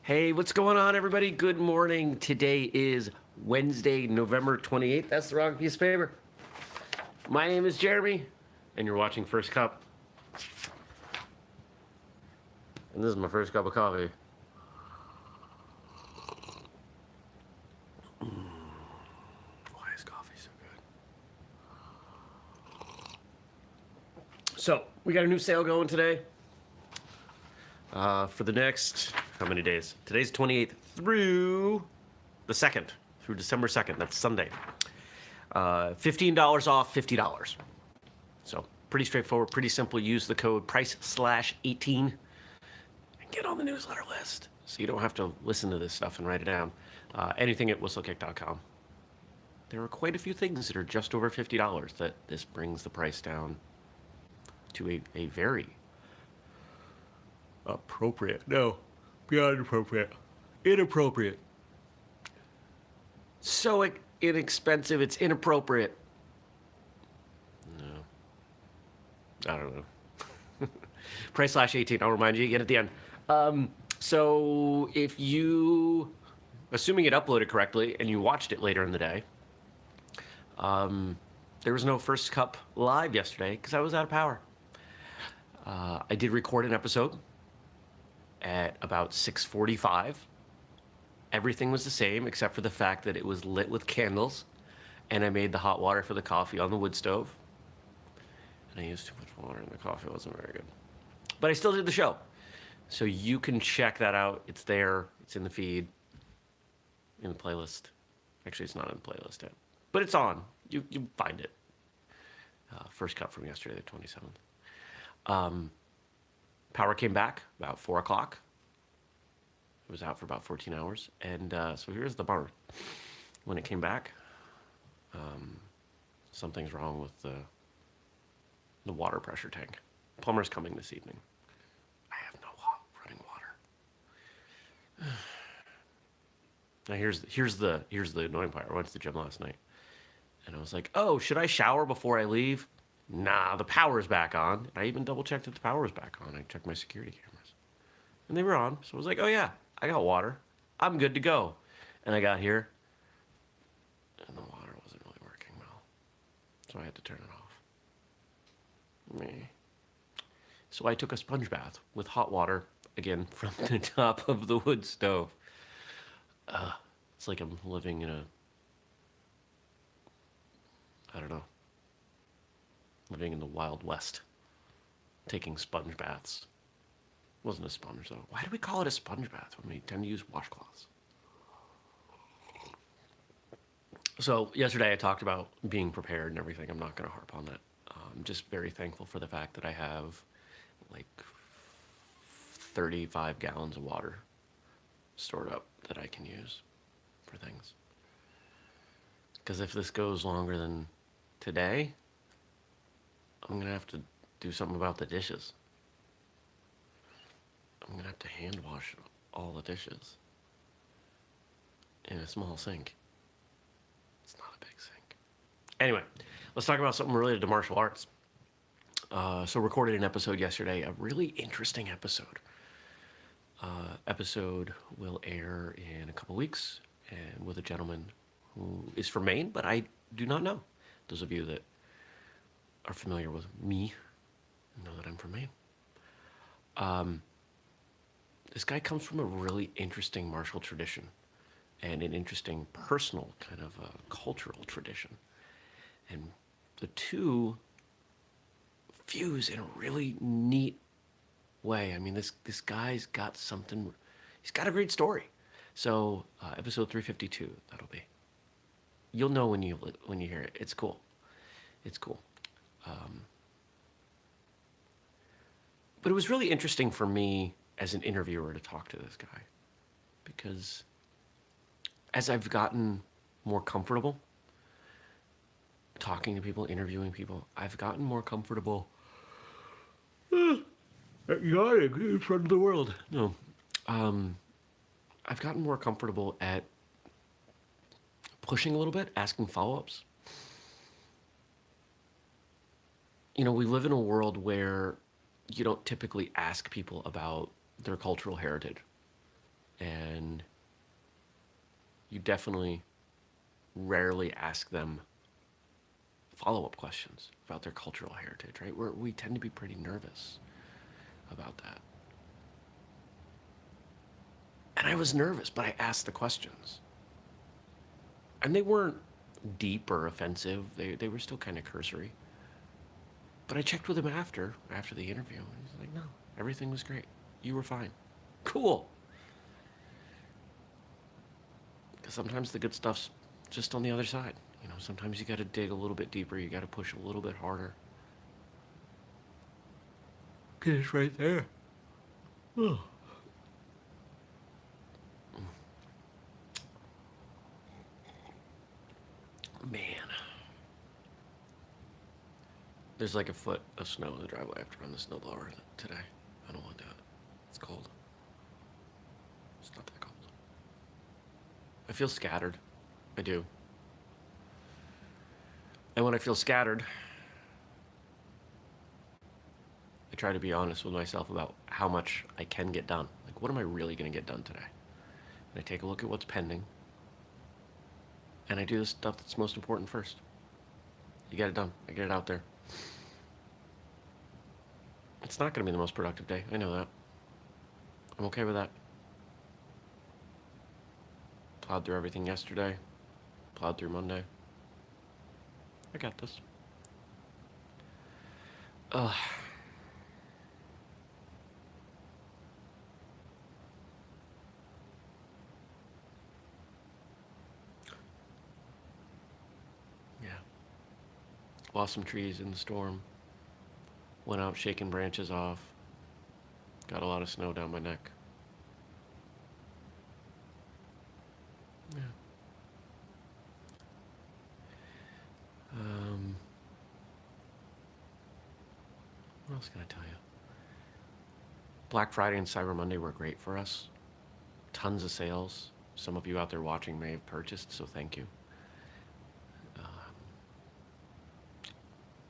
Hey, what's going on, everybody? Good morning. Today is Wednesday, November 28th. That's the wrong piece of paper. My name is Jeremy, and you're watching First Cup. And this is my first cup of coffee. Why is coffee so good? So, we got a new sale going today. For the next, how many days? Today's 28th through the 2nd, through December 2nd. That's Sunday. $15 off, $50. So pretty straightforward, pretty simple. Use the code price/18 and get on the newsletter list so you don't have to listen to this stuff and write it down. Anything at whistlekick.com. There are quite a few things that are just over $50 that this brings the price down to a very appropriate. No, beyond appropriate. Inappropriate. So inexpensive, it's inappropriate. No. I don't know. Price/18. I'll remind you again at the end. So if you, assuming it uploaded correctly and you watched it later in the day, there was no First Cup live yesterday because I was out of power. I did record an episode at about 6:45. Everything was the same except for the fact that it was lit with candles, and I made the hot water for the coffee on the wood stove. And I used too much water, and the coffee wasn't very good. But I still did the show. So you can check that out. It's there. It's in the feed, in the playlist. Actually, it's not in the playlist yet. But it's on. You find it. First Cup from yesterday, the 27th. Power came back about 4 o'clock. It was out for about 14 hours. And so here's the bummer. When it came back, something's wrong with the water pressure tank. Plumber's coming this evening. I have no running water. Now here's the annoying part. I went to the gym last night, and I was like, oh, should I shower before I leave? Nah, the power's back on. I even double checked that the power was back on. I checked my security cameras, and they were on. So I was like, oh yeah, I got water. I'm good to go. And I got here, and the water wasn't really working well, so I had to turn it off. Meh. So I took a sponge bath with hot water, again, from the top of the wood stove. It's like I'm living in I don't know, living in the Wild West, taking sponge baths. It wasn't a sponge, though. Why do we call it a sponge bath when we tend to use washcloths? So yesterday I talked about being prepared and everything. I'm not going to harp on that. I'm just very thankful for the fact that I have like 35 gallons of water stored up that I can use for things. Because if this goes longer than today, I'm going to have to do something about the dishes. I'm going to have to hand wash all the dishes in a small sink. It's not a big sink. Anyway, let's talk about something related to martial arts. So recorded an episode yesterday, a really interesting episode. Episode will air in a couple weeks, and with a gentleman who is from Maine, but I do not know. Those of you that are familiar with me know that I'm from Maine. This guy comes from a really interesting martial tradition and an interesting personal kind of cultural tradition. And the two fuse in a really neat way. I mean, this guy's got something, he's got a great story. So episode 352, that'll be. You'll know when you hear it. It's cool. It's cool. But it was really interesting for me as an interviewer to talk to this guy, because as I've gotten more comfortable talking to people, interviewing people, I've gotten more comfortable yawning in front of the world. No. I've gotten more comfortable at pushing a little bit, asking follow-ups. You know, we live in a world where you don't typically ask people about their cultural heritage. And you definitely rarely ask them follow-up questions about their cultural heritage, right? We tend to be pretty nervous about that. And I was nervous, but I asked the questions. And they weren't deep or offensive. They were still kind of cursory. But I checked with him after the interview, and he's like, "No, everything was great. You were fine." Cool. Because sometimes the good stuff's just on the other side. Sometimes you got to dig a little bit deeper. You got to push a little bit harder. 'Cause it's right there. Oh. Man. There's like a foot of snow in the driveway. I have to run the snowblower today. I don't want to do it. It's cold. It's not that cold. I feel scattered. I do. And when I feel scattered, I try to be honest with myself about how much I can get done. Like, what am I really going to get done today? And I take a look at what's pending. And I do the stuff that's most important first. You get it done. I get it out there. It's not going to be the most productive day. I know that. I'm okay with that. Plowed through everything yesterday. Plowed through Monday. I got this. Ugh. Yeah. Lost some trees in the storm. Went out shaking branches off. Got a lot of snow down my neck. Yeah. What else can I tell you? Black Friday and Cyber Monday were great for us. Tons of sales. Some of you out there watching may have purchased, so thank you.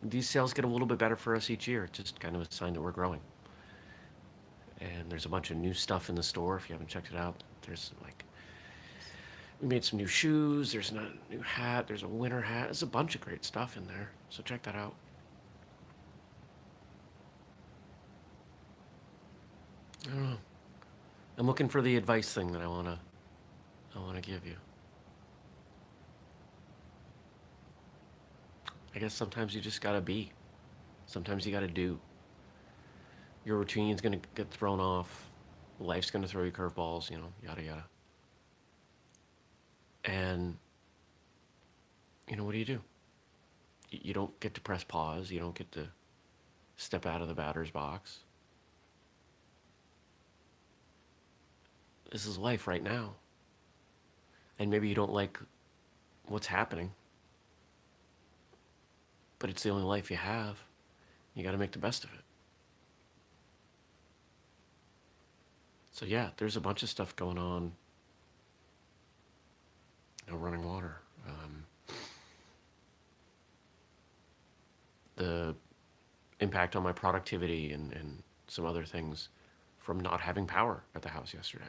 These sales get a little bit better for us each year. It's just kind of a sign that we're growing. And there's a bunch of new stuff in the store if you haven't checked it out. We made some new shoes. There's a new hat. There's a winter hat. There's a bunch of great stuff in there. So check that out. I don't know. I'm looking for the advice thing that I wanna give you. I guess sometimes you just gotta be. Sometimes you gotta do. Your routine's gonna get thrown off. Life's gonna throw you curveballs, yada yada. And what do? You don't get to press pause. You don't get to step out of the batter's box. This is life right now. And maybe you don't like what's happening, but it's the only life you have. You got to make the best of it. So yeah, there's a bunch of stuff going on. No running water. The impact on my productivity and some other things from not having power at the house yesterday.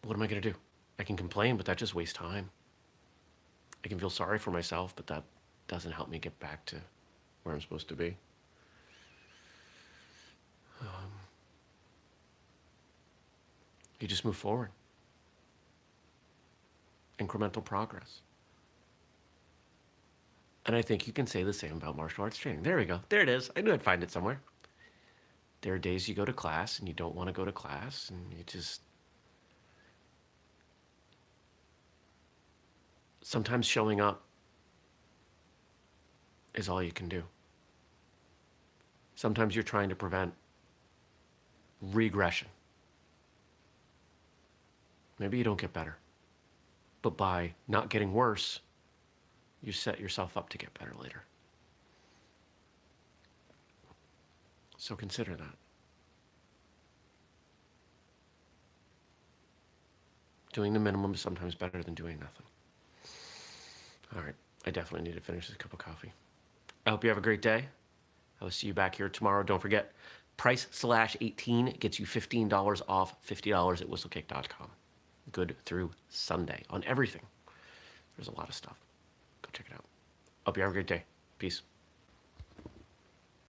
What am I going to do? I can complain, but that just wastes time. I can feel sorry for myself, but that doesn't help me get back to where I'm supposed to be. You just move forward. Incremental progress. And I think you can say the same about martial arts training. There we go. There it is. I knew I'd find it somewhere. There are days you go to class and you don't want to go to class, and you just... Sometimes showing up is all you can do. Sometimes you're trying to prevent regression. Maybe you don't get better, but by not getting worse, you set yourself up to get better later. So consider that. Doing the minimum is sometimes better than doing nothing. All right, I definitely need to finish this cup of coffee. I hope you have a great day. I will see you back here tomorrow. Don't forget, Price/18 gets you $15 off, $50 at whistlekick.com. Good through Sunday on everything. There's a lot of stuff. Go check it out. Hope you have a great day. Peace.